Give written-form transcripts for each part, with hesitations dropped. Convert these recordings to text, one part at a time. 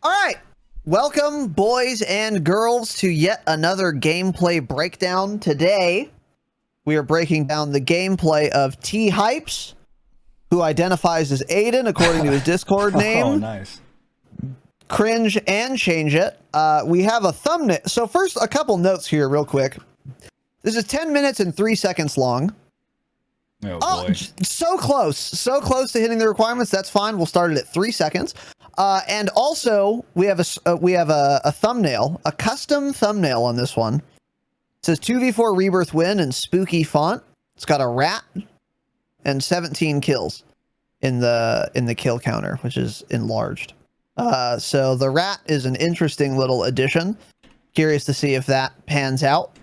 All right. Welcome, boys and girls, to yet another gameplay breakdown. Today, we are breaking down the gameplay of Hypez, who identifies as Aiden according to his Discord name. Oh, nice. Cringe and change it. We have a thumbnail. So first, a couple notes here real quick. This is 10 minutes and 3 seconds long. Oh, boy. So close to hitting the requirements. That's fine. We'll start it at 3 seconds. And also, we have a thumbnail, a custom thumbnail on this one. It says 2v4 rebirth win in spooky font. It's got a rat and 17 kills in the kill counter, which is enlarged. So the rat is an interesting little addition. Curious to see if that pans out.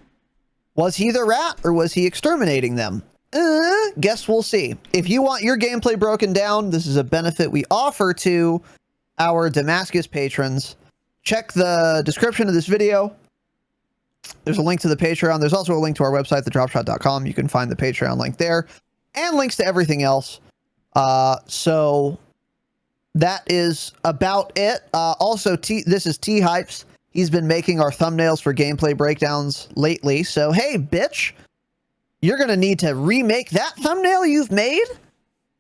Was he the rat or was he exterminating them? Guess we'll see. If you want your gameplay broken down, this is a benefit we offer to our Damascus patrons. Check the description of this video. There's a link to the Patreon. There's also a link to our website, thedropshot.com. You can find the Patreon link there and links to everything else. So that is about it. Also, this is Hypez. He's been making our thumbnails for gameplay breakdowns lately. So, hey, bitch, you're going to need to remake that thumbnail you've made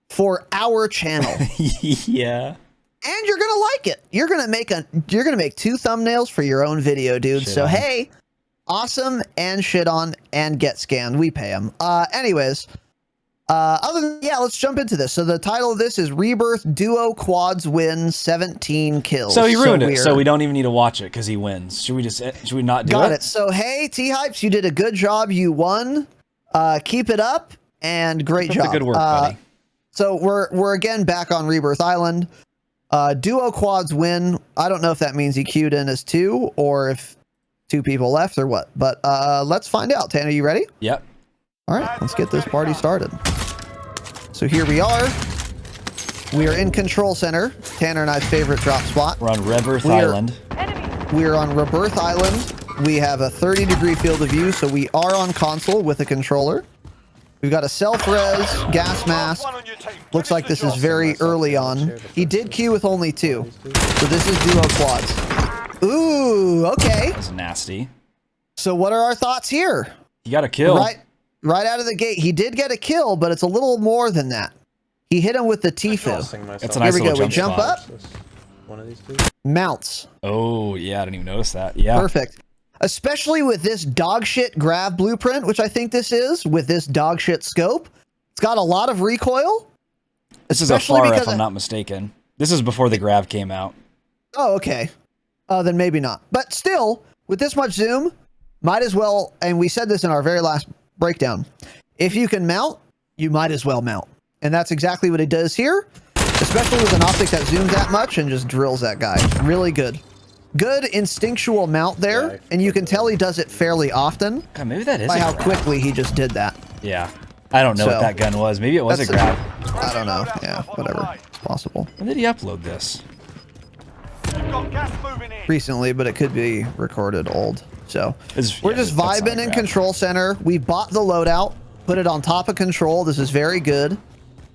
for our channel. Yeah. And you're going to like it. You're going to make 2 thumbnails for your own video, dude. Shit so, on. hey, awesome and shit on and get scanned. We pay them. Anyways, let's jump into this. So the title of this is Rebirth Duo Quads Win 17 Kills. So he ruined it. So we don't even need to watch it because he wins. Should we not do Got it. So, hey, Hypez, you did a good job. You won. Keep it up and great job. Good work, buddy. So we're again back on Rebirth Island. Duo quads win. I don't know if that means he queued in as 2 or if 2 people left or what, but let's find out. Tanner, you ready? Yep. All right, let's get this party started. So here we are. We are in Control Center, Tanner and I's favorite drop spot. We're on Rebirth Island. We are on Rebirth Island. We have a 30-degree field of view, so we are on console with a controller. We've got a self-res, gas mask. Looks like this is very early on. He did queue with only 2. So this is duo quads. Ooh, okay. That's nasty. So what are our thoughts here? You got a kill. Right out of the gate. He did get a kill, but it's a little more than that. He hit him with the Tifu. It's a nice Here we go. little We jump spot. up. One of these 2. Mounts. Oh, yeah. I didn't even notice that. Yeah. Perfect. Especially with this dogshit grav blueprint, which I think this is, with this dogshit scope. It's got a lot of recoil. This is a FAR, if I'm not mistaken. This is before the grav came out. Oh, okay. Then maybe not. But still, with this much zoom, might as well, and we said this in our very last breakdown, if you can mount, you might as well mount. And that's exactly what it does here, especially with an optic that zooms that much and just drills that guy. Really good. Good instinctual mount there, Yeah, and you can tell he does it fairly often. God, maybe that is by a how grab. quickly he just did that. Yeah. I don't know what that gun was. Maybe it was a grab. I don't know. Yeah, whatever. It's possible. When did he upload this? Recently, but it could be recorded old. So we're just that's not a vibing in grab. Control Center. We bought the loadout, put it on top of Control. This is very good.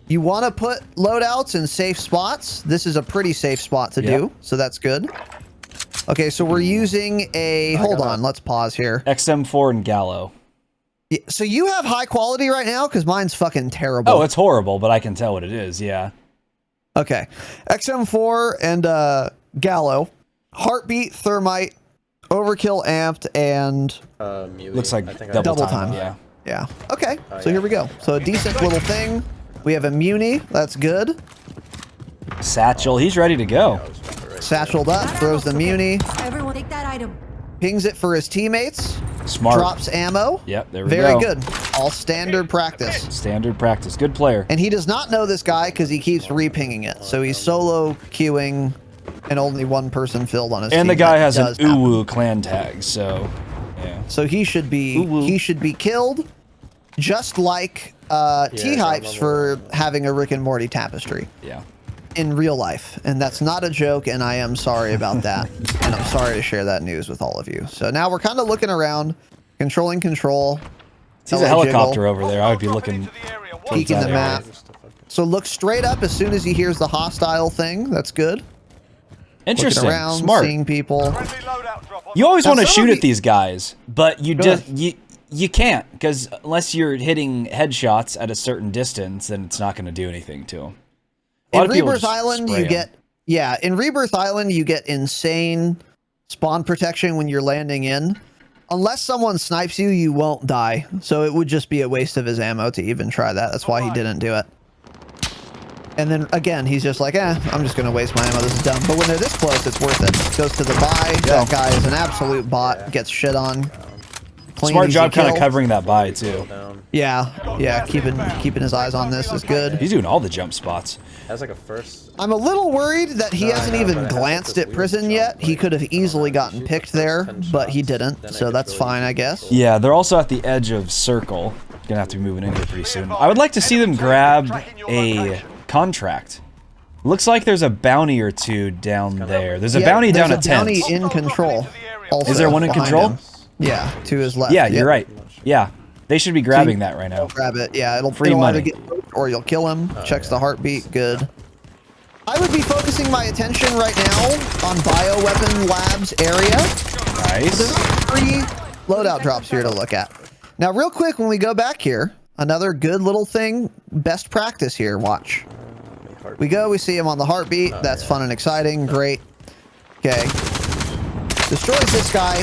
You want to put loadouts in safe spots. This is a pretty safe spot to do, so that's good. Okay, so we're using a... Hold on, let's pause here. XM4 and Gallo. Yeah, so you have high quality right now? Because mine's fucking terrible. Oh, it's horrible, but I can tell what it is, yeah. Okay. XM4 and Gallo. Heartbeat, Thermite, Overkill amped, and... Looks like I think double time. Yeah. Okay, so here we go. So a decent little thing. We have a Muni. That's good. Satchel, he's ready to go. Satcheled up, throws the Muni. Everyone take that item. Pings it for his teammates. Smart. Drops ammo. Yep, there we Very go. good. All standard practice. Standard practice. Good player. And he does not know this guy because he keeps re-pinging it. So he's solo queuing and only one person filled on his team. And the guy That has an does happen. Uwu clan tag, so yeah. So he should be killed, just like Hypez for having a Rick and Morty tapestry. Yeah. In real life, and that's not a joke, and I am sorry about that. And I'm sorry to share that news with all of you. So now we're kind of looking around, controlling Control. Sees a helicopter over there. I would be looking peeking the that map. area. So look straight up as soon as he hears the hostile thing. That's good. Interesting. Looking around, Smart. seeing people. You always Now, want to some shoot of at these guys, but you Go just ahead. you can't, because unless you're hitting headshots at a certain distance, then it's not going to do anything to them. In Rebirth Island, you get in Rebirth Island you get insane spawn protection when you're landing in. Unless someone snipes you, you won't die. So it would just be a waste of his ammo to even try that. That's why he didn't do it. And then again, he's just like, I'm just gonna waste my ammo. This is dumb. But when they're this close, it's worth it. Goes to the buy. Yeah. That guy is an absolute bot. Gets shit on. Clean, Smart easy job kind of kill. covering that buy too. Yeah, keeping his eyes on this is good. He's doing all the jump spots. Has like a first. I'm a little worried that he hasn't even glanced at prison yet. He could have easily gotten picked there, but he didn't, so that's fine, I guess. Yeah, they're also at the edge of circle. Gonna have to be moving in here pretty soon. I would like to see them grab a contract. Looks like there's a bounty or two down there. There's a bounty down at 10. Bounty in control. Also Is there one in behind control? him. Yeah, to his left. Yeah, Yep. you're right. Yeah, they should be grabbing that right now. Grab it. Yeah, it'll Free either money. get or you'll kill him. Checks the heartbeat. Good. I would be focusing my attention right now on bioweapon labs area. Nice. There's 3 loadout drops here to look at. Now, real quick, when we go back here, another good little thing, best practice here. Watch. We go, we see him on the heartbeat. That's fun and exciting. Great. Okay. Destroys this guy.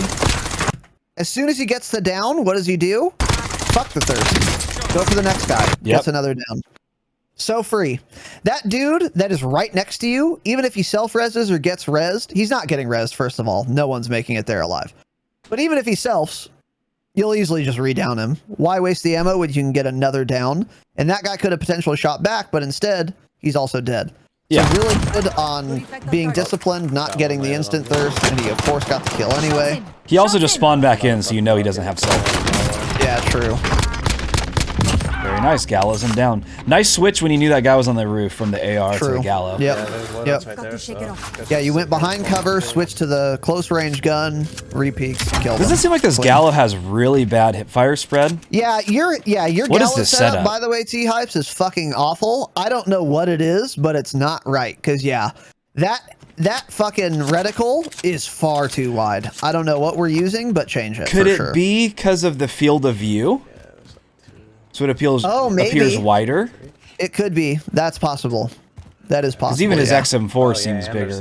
As soon as he gets the down, what does he do? Fuck the third. Go for the next guy. Gets another down. So free. That dude that is right next to you, even if he self-reses or gets rezzed, he's not getting rezzed, first of all. No one's making it there alive. But even if he selfs, you'll easily just re-down him. Why waste the ammo when you can get another down? And that guy could have potentially shot back, but instead, he's also dead. Yeah. So really good on being disciplined, not getting the instant thirst, and he of course got the kill anyway. He also just spawned back in, so you know he doesn't have self. Yeah, true. Very nice, gallows him down. Nice switch when you knew that guy was on the roof from the AR to the gallow. Yep. Yeah, you went behind cover, switched to the close range gun, re-peeks, killed him. Doesn't it seem like this gallow has really bad hipfire spread? Yeah, your What is gallow this setup, setup? by the way, T-Hypes, is fucking awful. I don't know what it is, but it's not right. Because, yeah, that fucking reticle is far too wide. I don't know what we're using, but change it. Could for it sure. be because of the field of view? So it appears wider? It could be. That's possible. That is possible. Because even his yeah. XM4 seems bigger.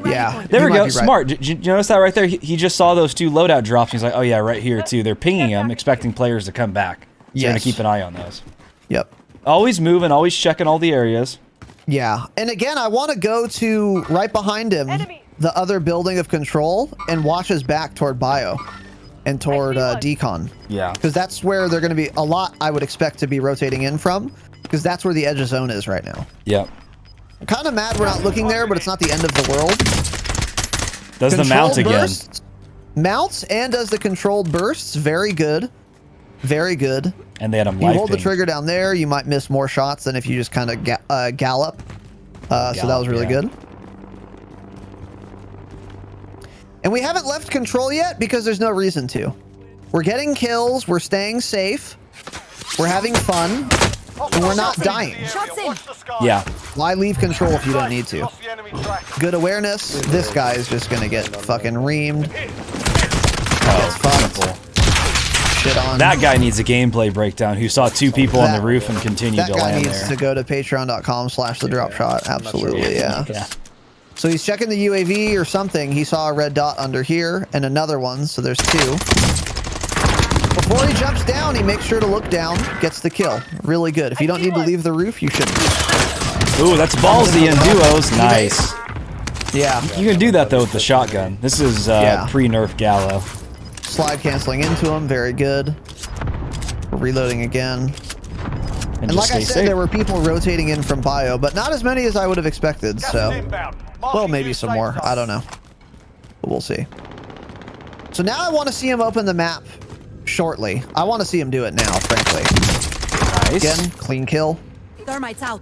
Yeah. There you we might go. be right. Smart. Did you notice that right there? He just saw those 2 loadout drops. He's like, oh yeah, right here too. They're pinging him, expecting players to come back. So you're going to keep an eye on those. Yep. Always moving, always checking all the areas. Yeah. And again, I want to go to right behind him, the other building of control, and watch his back toward bio and toward decon. Yeah. Because that's where they're going to be a lot, I would expect to be rotating in from, because that's where the edge of zone is right now. Yep. I'm kind of mad we're not looking there, but it's not the end of the world. Does the mount again. Bursts, mounts and does the controlled bursts. Very good. Very good. And they had him You life hold the ping. trigger down there, you might miss more shots than if you just kind of gallop. So that was really good. And we haven't left control yet because there's no reason to. We're getting kills, we're staying safe, we're having fun, and we're not dying. Yeah. Why leave control if you don't need to? Good awareness. This guy is just gonna get fucking reamed. Oh, fuckable. Shit on. That guy needs a gameplay breakdown who saw 2 people on the roof and continued That to guy land needs there. to go to patreon.com/thedropshot. Absolutely, yeah. Yeah. So he's checking the UAV or something. He saw a red dot under here and another one, so there's 2. Before he jumps down, he makes sure to look down, gets the kill. Really good. If you don't need to leave the roof, you shouldn't. Ooh, that's ballsy in duos. Nice. Yeah. You can do that though with the shotgun. This is pre-nerf Gallo. Slide canceling into him. Very good. We're reloading again. And like I said, there were people rotating in from bio, but not as many as I would have expected, so... Well, maybe some more. I don't know. But we'll see. So now I want to see him open the map shortly. I want to see him do it now, frankly. Nice. Again, clean kill. Thermite's out.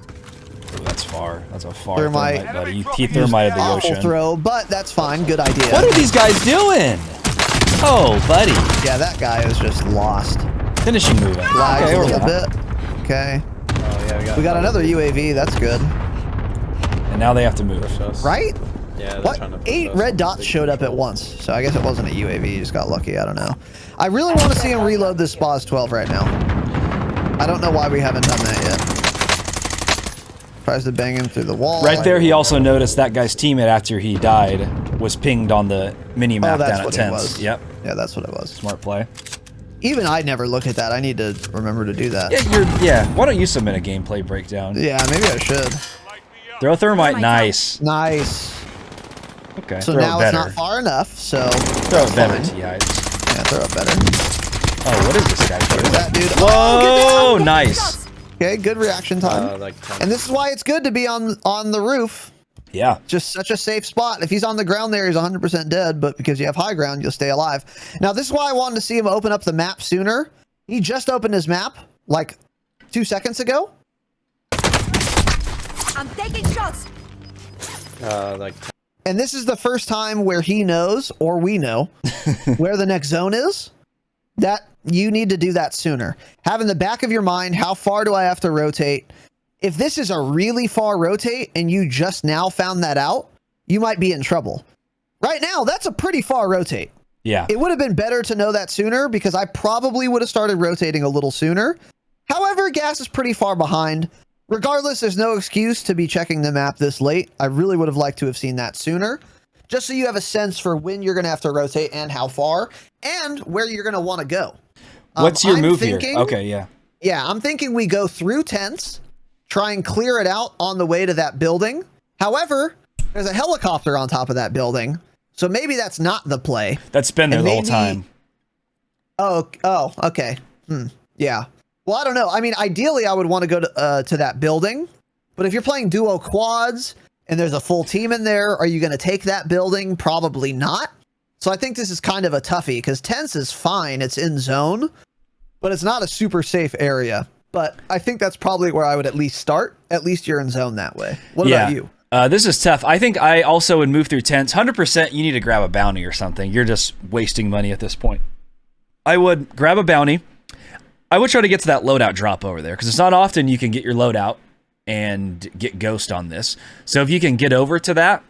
Ooh, that's far. That's a far Thermite. thermite, buddy. He thermited the Awful ocean. throw, but that's fine. Good idea. What are these guys doing? Oh, buddy. Yeah, that guy is just lost. Finishing moving. Lags Okay, a we're little back. bit. Okay. Oh, yeah, We got another UAV. That's good. And now they have to move. Right? Yeah, they're What? trying to push 8 us red on dots big showed up at control. once, so I guess it wasn't a UAV. You just got lucky. I don't know. I really want to see him reload this SPAS 12 right now. I don't know why we haven't done that yet. Tries to bang him through the wall. Right there, he also noticed that guy's teammate after he died was pinged on the mini map that's down at what it 10s. was. Yep. Yeah, that's what it was. Smart play. Even I never look at that. I need to remember to do that. Yeah, why don't you submit a gameplay breakdown? Yeah, maybe I should. Throw thermite, nice. Nice. Okay. So throw now it it's better. not far enough, so Throw it better, fine. T-Hypes. Yeah, throw it better. Oh, what is this guy doing? That dude. Whoa, Oh, get down! nice. Okay, good reaction time. Like 10. And this is why it's good to be on the roof. Yeah. Just such a safe spot. If he's on the ground there, he's 100% dead, but because you have high ground, you'll stay alive. Now, this is why I wanted to see him open up the map sooner. He just opened his map like 2 seconds ago. I'm taking shots. Like 10. And this is the first time where he knows, or we know, where the next zone is. That you need to do that sooner. Have in the back of your mind, how far do I have to rotate? If this is a really far rotate and you just now found that out, you might be in trouble. Right now, that's a pretty far rotate. Yeah. It would have been better to know that sooner because I probably would have started rotating a little sooner. However, gas is pretty far behind. Regardless, there's no excuse to be checking the map this late. I really would have liked to have seen that sooner, just so you have a sense for when you're going to have to rotate and how far and where you're going to want to go. What's your I'm move thinking, here? Okay, yeah. Yeah, I'm thinking we go through tents, try and clear it out on the way to that building. However, there's a helicopter on top of that building, so maybe that's not the play. That's been there And the whole maybe- time. Oh, okay. Yeah. Well, I don't know. I mean, ideally, I would want to go to that building. But if you're playing duo quads and there's a full team in there, are you going to take that building? Probably not. So I think this is kind of a toughie because tents is fine. It's in zone, but it's not a super safe area. But I think that's probably where I would at least start. At least you're in zone that way. What about you? This is tough. I think I also would move through tents. 100% you need to grab a bounty or something. You're just wasting money at this point. I would grab a bounty. I would try to get to that loadout drop over there because it's not often you can get your loadout and get ghost on this. So if you can get over to that,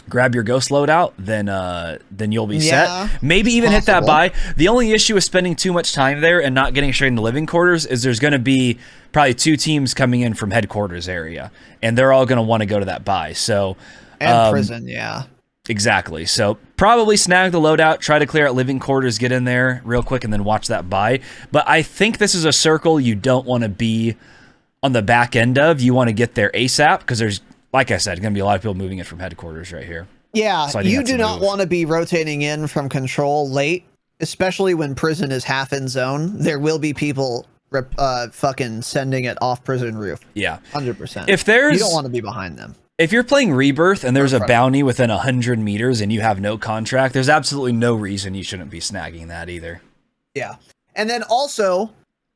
grab your ghost loadout, then you'll be set. Maybe even hit that buy. The only issue with spending too much time there and not getting straight into living quarters is there's going to be probably 2 teams coming in from headquarters area, and they're all going to want to go to that buy. So And prison, yeah. Exactly. So probably snag the loadout, try to clear out living quarters, get in there real quick, and then watch that buy. But I think this is a circle you don't want to be on the back end of. You want to get there ASAP because there's, like I said, going to be a lot of people moving in from headquarters right here. Yeah, So I think you that's do a not move. want to be rotating in from control late, especially when prison is half in zone. There will be people fucking sending it off prison roof. Yeah. 100%. If there's, you don't want to be behind them. If you're playing Rebirth and there's a bounty within 100 meters and you have no contract, there's absolutely no reason you shouldn't be snagging that either. Yeah. And then also,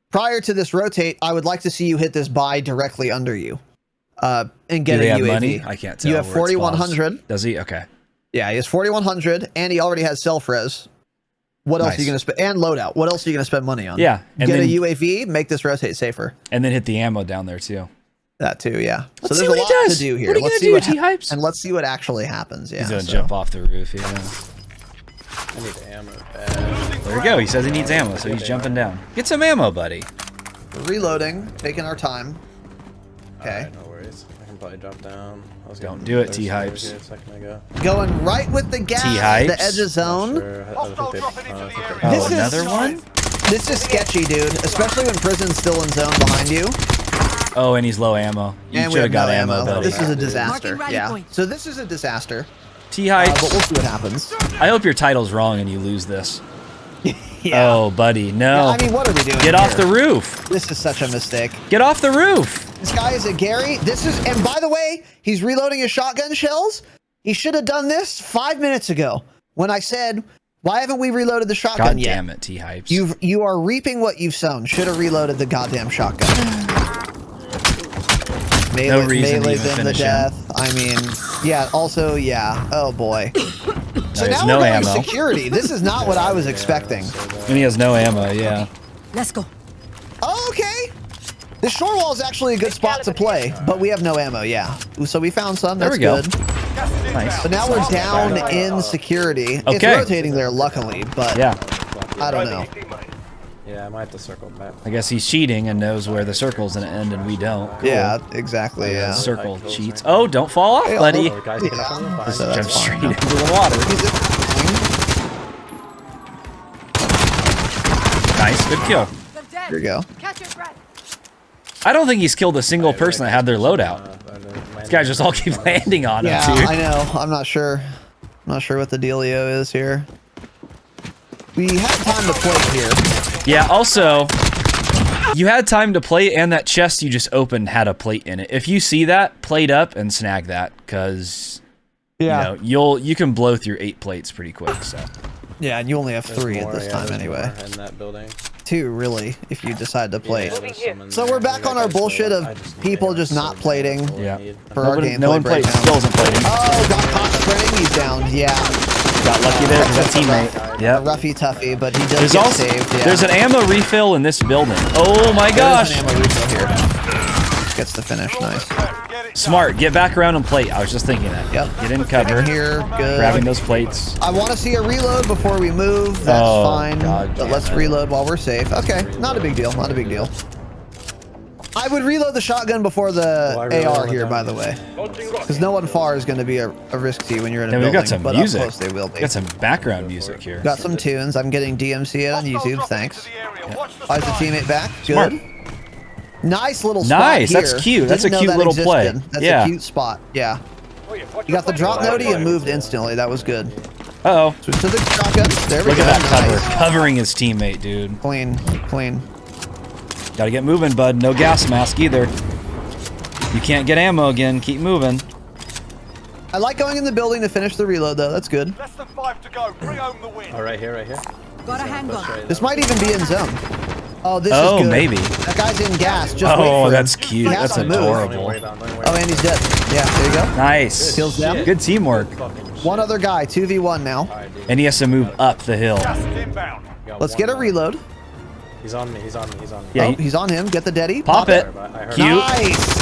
prior to this rotate, I would like to see you hit this buy directly under you and get Do they a have UAV. money? I can't tell. You have where it spawns. 4,100. Does he? Okay. Yeah, he has 4,100 and he already has self-res. What else are you going to spend? And loadout. What else are you going to spend money on? Yeah. And Get then, a UAV, make this rotate safer. and then hit the ammo down there too. That too, yeah. Let's so see there's what a he lot does. to do here. What are you Let's gonna see do, T-Hypes? and let's see what actually happens. Yeah. He's gonna so- jump off the roof. Yeah. I need ammo bad. There we go. He says he needs ammo, so he's jumping down. Get some ammo, buddy. We're reloading, taking our time. Okay. Alright, no worries. I can probably drop down. I was Don't getting do it, thirsty T-Hypes. over here a second ago. Going right with the gas. T-Hypes? The edge of zone. Sure, I think they- I think they're- Oh, This is- another one? This is sketchy, dude. Especially when prison's still in zone behind you. Oh, and he's low ammo. You And we should have have got no ammo, ammo. buddy. This is a disaster. Marking rally Yeah. point. So this is a disaster. T-Hypes. But we'll see what happens. I hope your title's wrong and you lose this. Yeah. Oh, buddy, no. I mean, what are we doing? Get off here? the roof. This is such a mistake. Get off the roof. This guy is a Gary. This is, and by the way, he's reloading his shotgun shells. He should have done this 5 minutes ago when I said, "Why haven't we reloaded the shotgun God yet?" damn it, T-Hypes. You are reaping what you've sown. Should have reloaded the goddamn shotgun. No reason to Melee's even in the finish him. death. I mean, yeah. Also, yeah. Oh boy. So There's now no we're going ammo. security. This is not what I was expecting. And he has no ammo, yeah. Let's go. Oh, okay. The shore wall is actually a good spot to play, but we have no ammo. Yeah. So we found some. There That's we go. good. Nice. But now we're down in security. It's Okay. rotating there, luckily, but Yeah. I don't know. Yeah, I might have to circle back. I guess he's cheating and knows where the circle's gonna end and we don't. Cool. Yeah, exactly. Yeah. Circle cheats. Oh, don't fall off, Hey, buddy. Oh, guys, taking up on you? Fine. So Jump that's straight fine. into the water. Nice, good kill. They're dead. Here you go. Catch your breath. I don't think he's killed a single person that had their loadout. These guys just all keep landing on him, Yeah, dude. I know. I'm not sure. I'm not sure what the dealio is here. We had time to play here. Yeah, also, you had time to play, and that chest you just opened had a plate in it. If you see that, plate up and snag that, because you know, you can blow through 8 plates pretty quick. So Yeah, and you only have 3 at this time anyway. In that building. 2 really, if you decide to plate. Yeah, So we're back on our bullshit of people just not plating. yeah, For our no one gameplay plays. breakdown. Still isn't plating. Oh, got caught spraying. He's down. Yeah, Got lucky there because that teammate. a Yep. roughy toughy, but he does There's get also saved. Yeah. there's an ammo refill in this building. Oh my There's gosh! an ammo refill here. Gets the finish. Nice. Smart. Get back around and plate. I was just thinking that. Yep. Get in cover. Here, good. Grabbing those plates. I want to see a reload before we move. That's Oh, fine. God But damn let's it. reload while we're safe. Okay, not a big deal. Not a big deal. I would reload the shotgun before the I really AR wanna here, die. by the way, because no one far is going to be a risk to you when you're in a Yeah, building. we got some but music. Up close they will be. Got some background music here. Got some tunes. I'm getting DMC on YouTube. Thanks. Why is the teammate back? Good. Smart. Nice little spot Nice, here. that's cute. That's Didn't a know cute that little play. existed. That's Yeah. a cute spot. Yeah. You got the drop nodie and moved instantly. That was good. Uh-oh. Switch to the shotgun. There we Look go. at that cover. Nice. Covering his teammate, dude. Clean. Clean. Gotta get moving, bud. No gas mask either. You can't get ammo again. Keep moving. I like going in the building to finish the reload, though. That's good. Less than 5 to go. Bring home the win. Oh, right here, right here. Got a handgun. This might even be in zone. Oh, this Oh, is good. maybe. That guy's in gas. Just wait Oh, for that's him. cute. He has That's to move. adorable. Oh, and he's dead. Yeah, there you go. Nice. Kills them. Good teamwork. One other guy, 2v1 now. And he has to move up the hill. Gas is inbound. Let's get a reload. He's on me, he's on me, he's on me. Yeah, Oh, he's on him. Get the deady. Pop it. I heard Cute. Nice.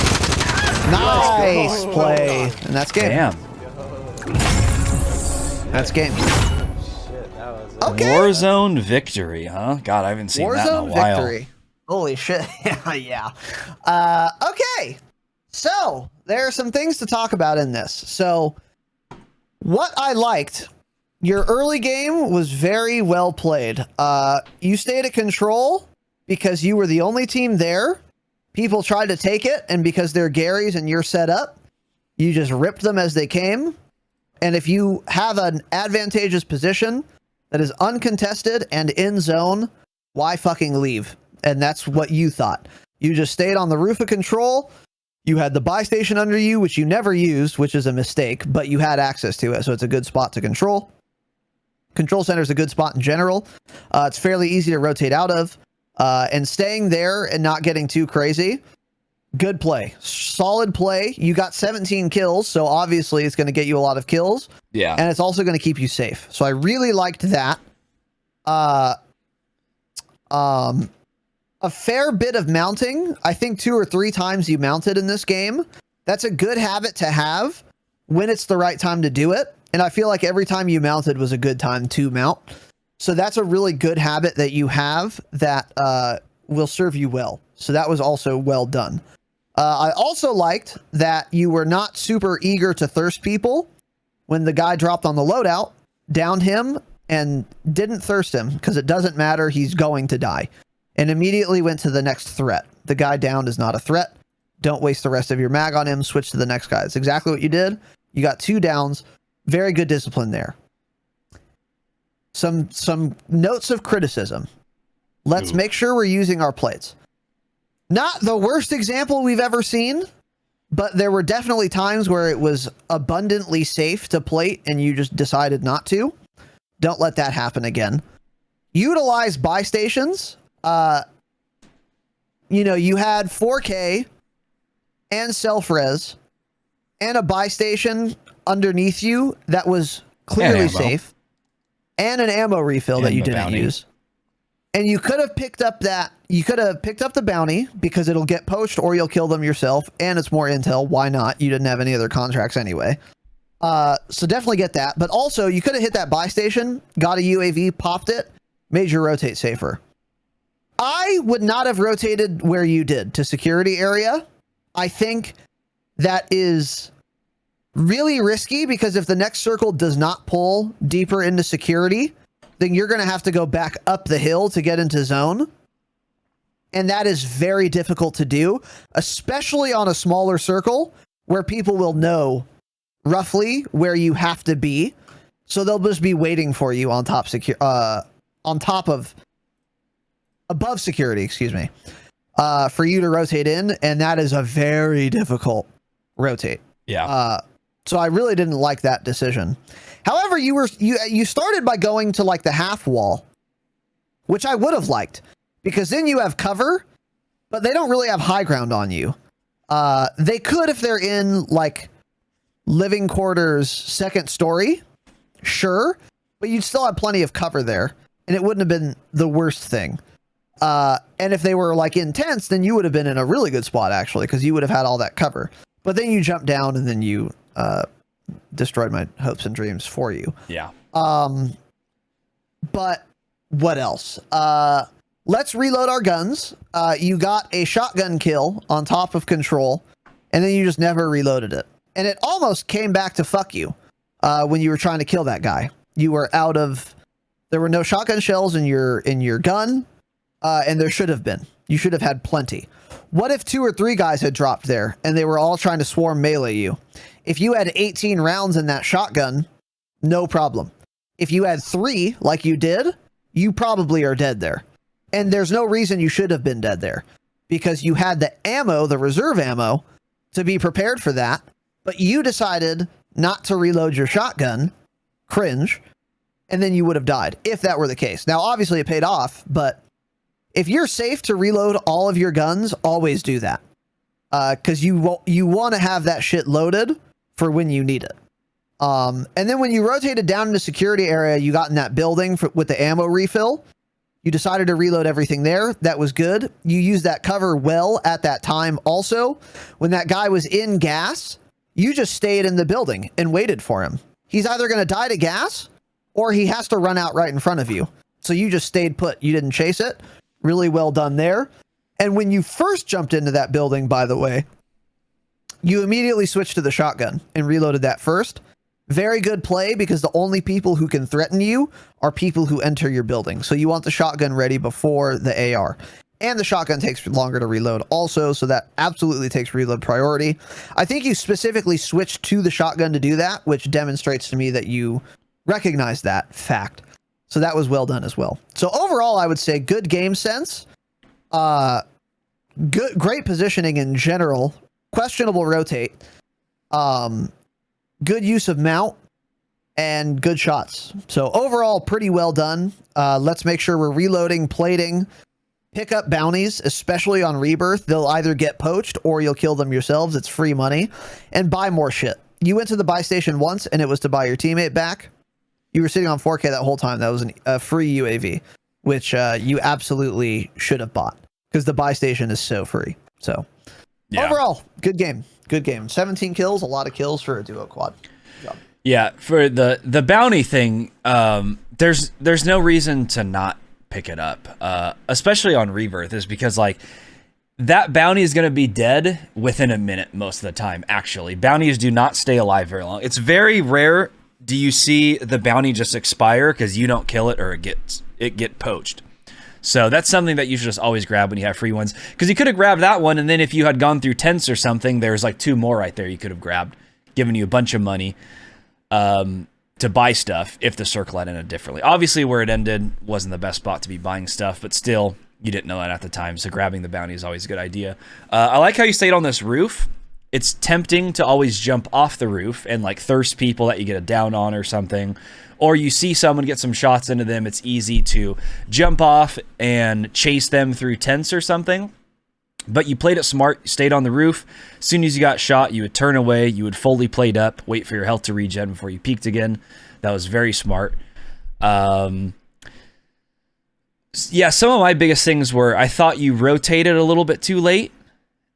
Nice play. And that's game. Damn. That's game. Shit, that was it. Okay. Warzone victory, huh? God, I haven't seen that in a Warzone while. victory. Holy shit. Yeah. Okay. So there are some things to talk about in this. So what I liked, your early game was very well played. You stayed at control because you were the only team there. People tried to take it, and because they're Gary's and you're set up, you just ripped them as they came. And if you have an advantageous position that is uncontested and in zone, why fucking leave? And that's what you thought. You just stayed on the roof of control. You had the buy station under you, which you never used, which is a mistake, but you had access to it, so it's a good spot to control. Control center is a good spot in general. It's fairly easy to rotate out of. And staying there and not getting too crazy, good play. Solid play. You got 17 kills, so obviously it's going to get you a lot of kills. Yeah. And it's also going to keep you safe. So I really liked that. A fair bit of mounting. I think 2 or 3 times you mounted in this game. That's a good habit to have when it's the right time to do it. And I feel like every time you mounted was a good time to mount. So that's a really good habit that you have that will serve you well. So that was also well done. I also liked that you were not super eager to thirst people. When the guy dropped on the loadout, downed him and didn't thirst him because it doesn't matter. He's going to die. And immediately went to the next threat. The guy downed is not a threat. Don't waste the rest of your mag on him. Switch to the next guy. It's exactly what you did. You got 2 downs. Very good discipline there. Some notes of criticism. Let's make sure we're using our plates. Not the worst example we've ever seen, but there were definitely times where it was abundantly safe to plate and you just decided not to. Don't let that happen again. Utilize buy stations. You know, you had 4K and self-res and a buy station underneath you that was clearly ammo. safe, and an ammo refill that And you the didn't bounty. use. And you could have picked up the bounty because it'll get poached or you'll kill them yourself, and it's more intel. Why not? You didn't have any other contracts anyway. So definitely get that. But also, you could have hit that buy station, got a UAV, popped it, made your rotate safer. I would not have rotated where you did to security area. I think that is really risky because if the next circle does not pull deeper into security, then you're going to have to go back up the hill to get into zone. And that is very difficult to do, especially on a smaller circle where people will know roughly where you have to be. So they'll just be waiting for you on top above security, excuse me, for you to rotate in. And that is a very difficult rotate. Yeah. So I really didn't like that decision. However, you started by going to like the half wall, which I would have liked because then you have cover, but they don't really have high ground on you. They could if they're in like living quarters, second story, sure, but you'd still have plenty of cover there, and it wouldn't have been the worst thing. And if they were like intense, then you would have been in a really good spot actually, because you would have had all that cover. But then you jumped down and then you destroyed my hopes and dreams for you. Yeah. But what else? Let's reload our guns. You got a shotgun kill on top of control, and then you just never reloaded it. And it almost came back to fuck you when you were trying to kill that guy. You were out of... There were no shotgun shells in your gun, and there should have been. You should have had plenty. What if 2 or 3 guys had dropped there, and they were all trying to swarm melee you? If you had 18 rounds in that shotgun, no problem. If you had 3, like you did, you probably are dead there. And there's no reason you should have been dead there, because you had the ammo, the reserve ammo, to be prepared for that, but you decided not to reload your shotgun. Cringe. And then you would have died if that were the case. Now, obviously it paid off, but if you're safe to reload all of your guns, always do that. Because you want to have that shit loaded for when you need it. And then when you rotated down into security area, you got in that building with the ammo refill. You decided to reload everything there. That was good. You used that cover well at that time also. When that guy was in gas, you just stayed in the building and waited for him. He's either going to die to gas or he has to run out right in front of you. So you just stayed put. You didn't chase it. Really well done there. And when you first jumped into that building, by the way, you immediately switched to the shotgun and reloaded that first. Very good play, because the only people who can threaten you are people who enter your building. So you want the shotgun ready before the AR. And the shotgun takes longer to reload also, so that absolutely takes reload priority. I think you specifically switched to the shotgun to do that, which demonstrates to me that you recognize that fact. So that was well done as well. So overall, I would say good game sense. Great positioning in general. Questionable rotate. Good use of mount. And good shots. So overall, pretty well done. Let's make sure we're reloading, plating. Pick up bounties, especially on Rebirth. They'll either get poached or you'll kill them yourselves. It's free money. And buy more shit. You went to the buy station once, and it was to buy your teammate back. You were sitting on 4K that whole time. That was a free UAV, which you absolutely should have bought, because the buy station is so free. So yeah. Overall, good game. Good game. 17 kills, a lot of kills for a duo quad. Job. Yeah, for the bounty thing, there's no reason to not pick it up, especially on Rebirth, is because like that bounty is going to be dead within a minute most of the time. Actually, bounties do not stay alive very long. It's very rare do you see the bounty just expire because you don't kill it or it get poached. So that's something that you should just always grab when you have free ones, because you could have grabbed that one, and then if you had gone through tents or something, there's like 2 more right there you could have grabbed, giving you a bunch of money to buy stuff if the circle had ended differently. Obviously, where it ended wasn't the best spot to be buying stuff, but still, you didn't know that at the time, so grabbing the bounty is always a good idea. I like how you stayed on this roof. It's tempting to always jump off the roof and like thirst people that you get a down on or something, or you see someone get some shots into them. It's easy to jump off and chase them through tents or something. But you played it smart, stayed on the roof. As soon as you got shot, you would turn away, you would fully played up, wait for your health to regen before you peeked again. That was very smart. Yeah, some of my biggest things were I thought you rotated a little bit too late.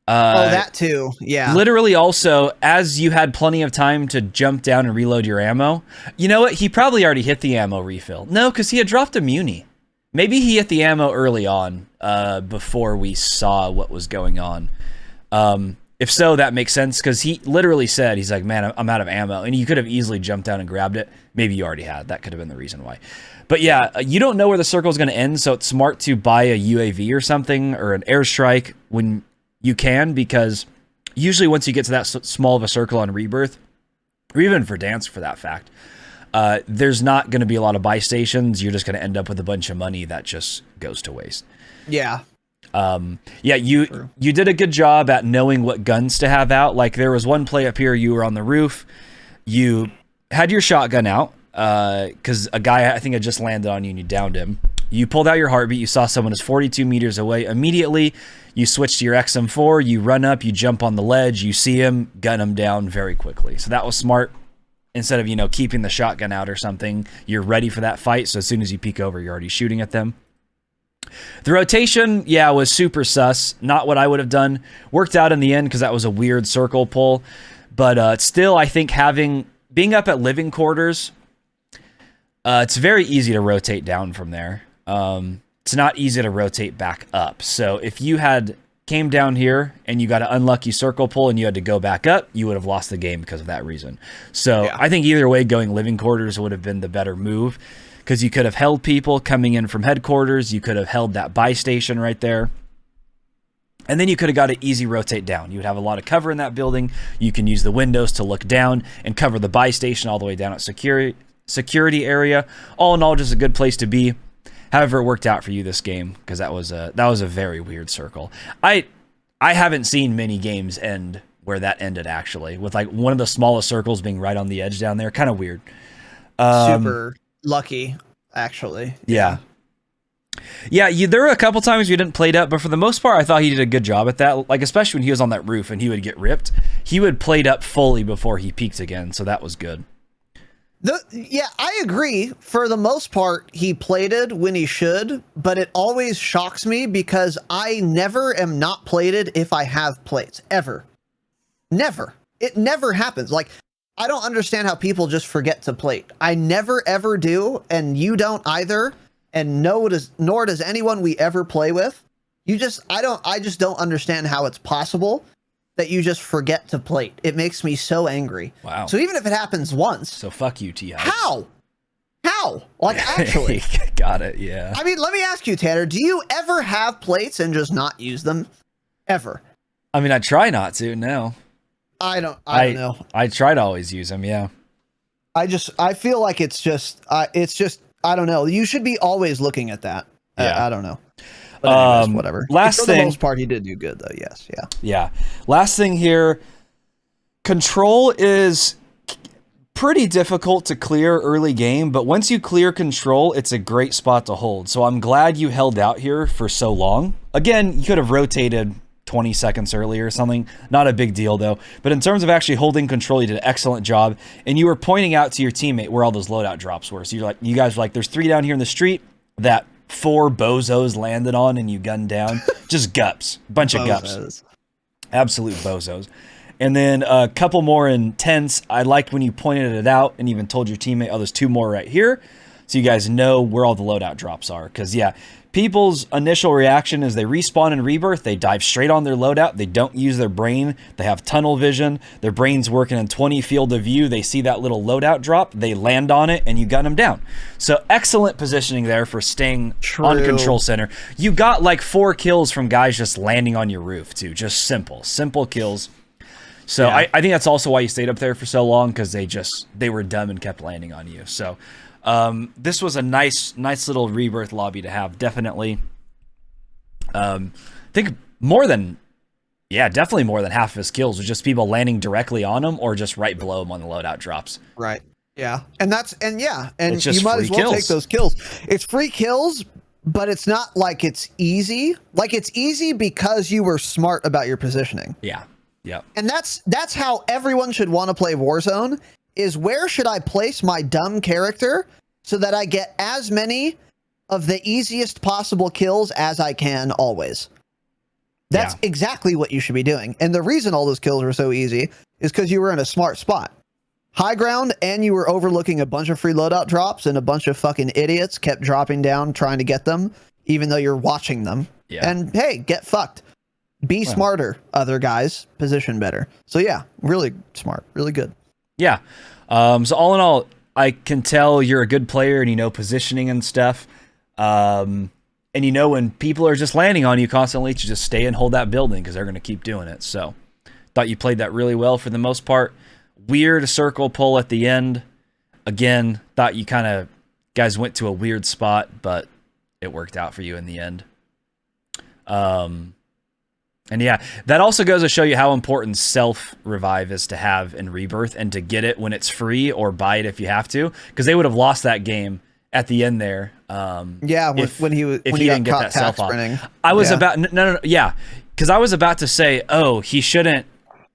Oh, that too. Yeah. Literally also, as you had plenty of time to jump down and reload your ammo, you know what? He probably already hit the ammo refill. No, because he had dropped a muni. Maybe he hit the ammo early on before we saw what was going on. If so, that makes sense because he literally said, he's like, man, I'm out of ammo. And you could have easily jumped down and grabbed it. Maybe you already had. That could have been the reason why. But yeah, you don't know where the circle is going to end, so it's smart to buy a UAV or something or an airstrike when you can, because usually once you get to that small of a circle on Rebirth, or even for Dance for that fact, there's not going to be a lot of buy stations. You're just going to end up with a bunch of money that just goes to waste. Yeah. Yeah, you did a good job at knowing what guns to have out. Like there was one play up here, you were on the roof, you had your shotgun out, because a guy I think had just landed on you and you downed him. You pulled out your heartbeat, you saw someone is 42 meters away. Immediately, you switch to your XM4, you run up, you jump on the ledge, you see him, gun him down very quickly. So that was smart. Instead of, you know, keeping the shotgun out or something, you're ready for that fight. So as soon as you peek over, you're already shooting at them. The rotation, yeah, was super sus. Not what I would have done. Worked out in the end because that was a weird circle pull. But still, I think being up at living quarters, it's very easy to rotate down from there. It's not easy to rotate back up. So if you had came down here and you got an unlucky circle pull and you had to go back up, you would have lost the game because of that reason. So yeah. I think either way, going living quarters would have been the better move, because you could have held people coming in from headquarters. You could have held that buy station right there. And then you could have got an easy rotate down. You would have a lot of cover in that building. You can use the windows to look down and cover the buy station all the way down at security area. All in all, just a good place to be. However, it worked out for you this game, because that was a very weird circle. I haven't seen many games end where that ended, actually, with like one of the smallest circles being right on the edge down there. Kind of weird. Super lucky, actually. Yeah. There were a couple times we didn't play it up, but for the most part, I thought he did a good job at that. Like, especially when he was on that roof and he would get ripped, he would play it up fully before he peaked again. So that was good. Yeah, I agree. For the most part, he plated when he should, but it always shocks me because I never am not plated if I have plates, ever. Never. It never happens. Like, I don't understand how people just forget to plate. I never, ever do, and you don't either, and nor does anyone we ever play with. I just don't understand how it's possible that you just forget to plate. It makes me so angry. Wow. So even if it happens once. So fuck you, T. How? Like, actually. Got it, yeah. I mean, let me ask you, Tanner, do you ever have plates and just not use them? Ever? I mean, I try not to, no. I don't know. I try to always use them, yeah. I feel like it's just, I don't know. You should be always looking at that. Yeah. I don't know. But anyways, whatever. Last thing, for the most part, he did do good, though. Yes, yeah. Yeah. Last thing here, control is pretty difficult to clear early game, but once you clear control, it's a great spot to hold. So I'm glad you held out here for so long. Again, you could have rotated 20 seconds earlier or something. Not a big deal, though. But in terms of actually holding control, you did an excellent job. And you were pointing out to your teammate where all those loadout drops were. So you guys were like, there's 3 down here in the street that 4 bozos landed on and you gunned down. Just gups. Bunch of gups. Absolute bozos. And then a couple more in tents. I liked when you pointed it out and even told your teammate, oh, there's 2 more right here. So you guys know where all the loadout drops are. Because, yeah, people's initial reaction is they respawn in Rebirth. They dive straight on their loadout. They don't use their brain. They have tunnel vision. Their brain's working in 20 field of view. They see that little loadout drop. They land on it, and you gun them down. So excellent positioning there for staying on control center. You got like 4 kills from guys just landing on your roof, too. Just simple kills. So yeah. I think that's also why you stayed up there for so long, because they were dumb and kept landing on you. So this was a nice little Rebirth lobby to have, definitely. I think definitely more than half of his kills was just people landing directly on him or just right below him on the loadout drops. Right. Yeah. And it's just you might as well kills. take those kills. It's free kills, but it's not like it's easy. Like, it's easy because you were smart about your positioning. Yeah. Yeah. And that's how everyone should want to play Warzone, is where should I place my dumb character so that I get as many of the easiest possible kills as I can always. That's exactly what you should be doing. And the reason all those kills were so easy is because you were in a smart spot. High ground, and you were overlooking a bunch of free loadout drops, and a bunch of fucking idiots kept dropping down trying to get them, even though you're watching them. Yeah. And hey, get fucked. Be smarter, other guys. Position better. So yeah, really smart. Really good. Yeah. So all in all, I can tell you're a good player and you know positioning and stuff. And you know when people are just landing on you constantly to just stay and hold that building because they're going to keep doing it. So thought you played that really well for the most part. Weird circle pull at the end. Again, thought you guys went to a weird spot, but it worked out for you in the end. And yeah, that also goes to show you how important self-revive is to have in Rebirth and to get it when it's free or buy it if you have to, because they would have lost that game at the end there. Yeah, when he didn't get that self off. I was about because I was about to say, oh, he shouldn't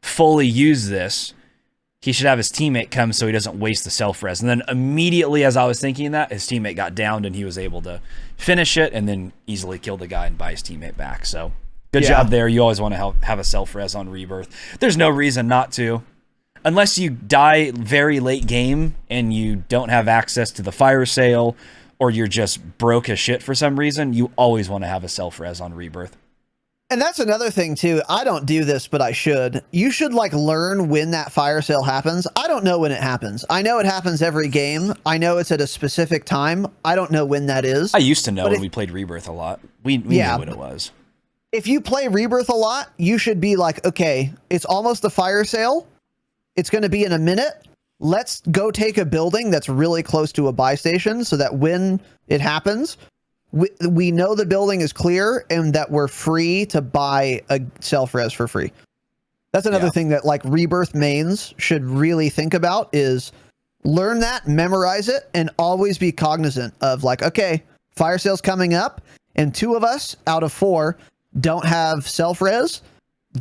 fully use this. He should have his teammate come so he doesn't waste the self-res. And then immediately as I was thinking that, his teammate got downed and he was able to finish it and then easily kill the guy and buy his teammate back. So good job there. You always want to have a self-res on Rebirth. There's no reason not to. Unless you die very late game and you don't have access to the fire sale or you're just broke as shit for some reason, you always want to have a self-res on Rebirth. And that's another thing too. I don't do this, but I should. You should like learn when that fire sale happens. I don't know when it happens. I know it happens every game. I know it's at a specific time. I don't know when that is. I used to know when we played Rebirth a lot. We knew when it was. If you play Rebirth a lot, you should be like, okay, it's almost the fire sale. It's going to be in a minute. Let's go take a building that's really close to a buy station so that when it happens, we know the building is clear and that we're free to buy a self-res for free. That's another thing that like Rebirth mains should really think about is learn that, memorize it, and always be cognizant of like, okay, fire sale's coming up and 2 of us out of 4 don't have self-res.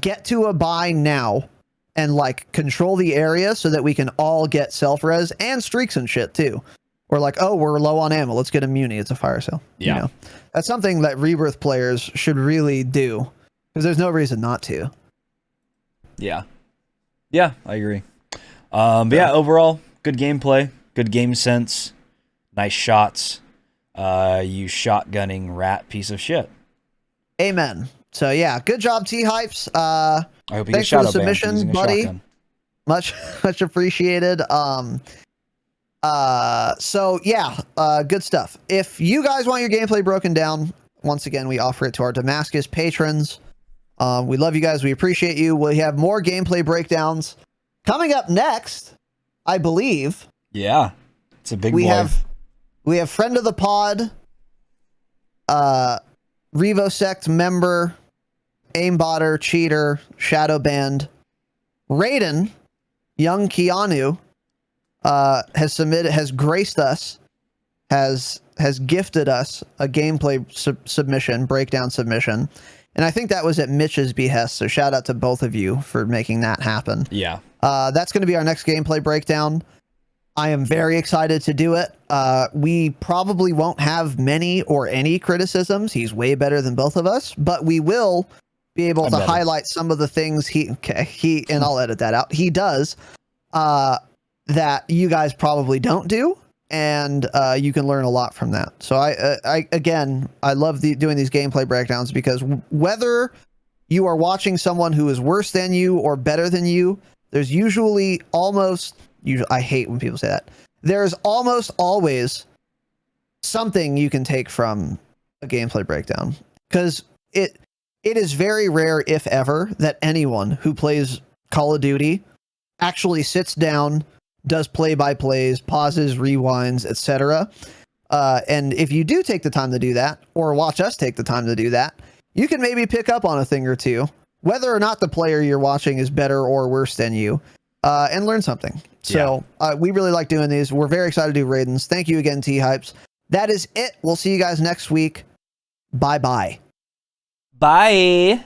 Get to a buy now and like control the area so that we can all get self-res and streaks and shit too. Or like, oh, we're low on ammo. Let's get a muni. It's a fire sale. Yeah. You know? That's something that Rebirth players should really do because there's no reason not to. Yeah. Yeah, I agree. But yeah, overall, good gameplay, good game sense, nice shots. You shotgunning rat piece of shit. Amen. So yeah, good job, Hypez. I hope you thanks get for the shadow banned submission, buddy. Much appreciated. So yeah, good stuff. If you guys want your gameplay broken down, once again, we offer it to our Damascus patrons. We love you guys. We appreciate you. We have more gameplay breakdowns coming up next, I believe. Yeah, it's a big boy. We have friend of the pod, Revosect member, aimbotter, cheater, shadow band, Raiden, young Keanu, has graced us, has gifted us a gameplay submission, breakdown submission. And I think that was at Mitch's behest. So shout out to both of you for making that happen. Yeah. That's going to be our next gameplay breakdown. I am very excited to do it. We probably won't have many or any criticisms. He's way better than both of us, but we will be able to highlight some of the things he, and I'll edit that out. He does, that you guys probably don't do. And you can learn a lot from that. So I love doing these gameplay breakdowns because whether you are watching someone who is worse than you or better than you, there's usually I hate when people say that. There's almost always something you can take from a gameplay breakdown because it is very rare, if ever, that anyone who plays Call of Duty actually sits down, does play-by-plays, pauses, rewinds, etc. And if you do take the time to do that, or watch us take the time to do that, you can maybe pick up on a thing or two, whether or not the player you're watching is better or worse than you, and learn something. So we really like doing these. We're very excited to do Raidens. Thank you again, Hypez. That is it. We'll see you guys next week. Bye-bye. Bye.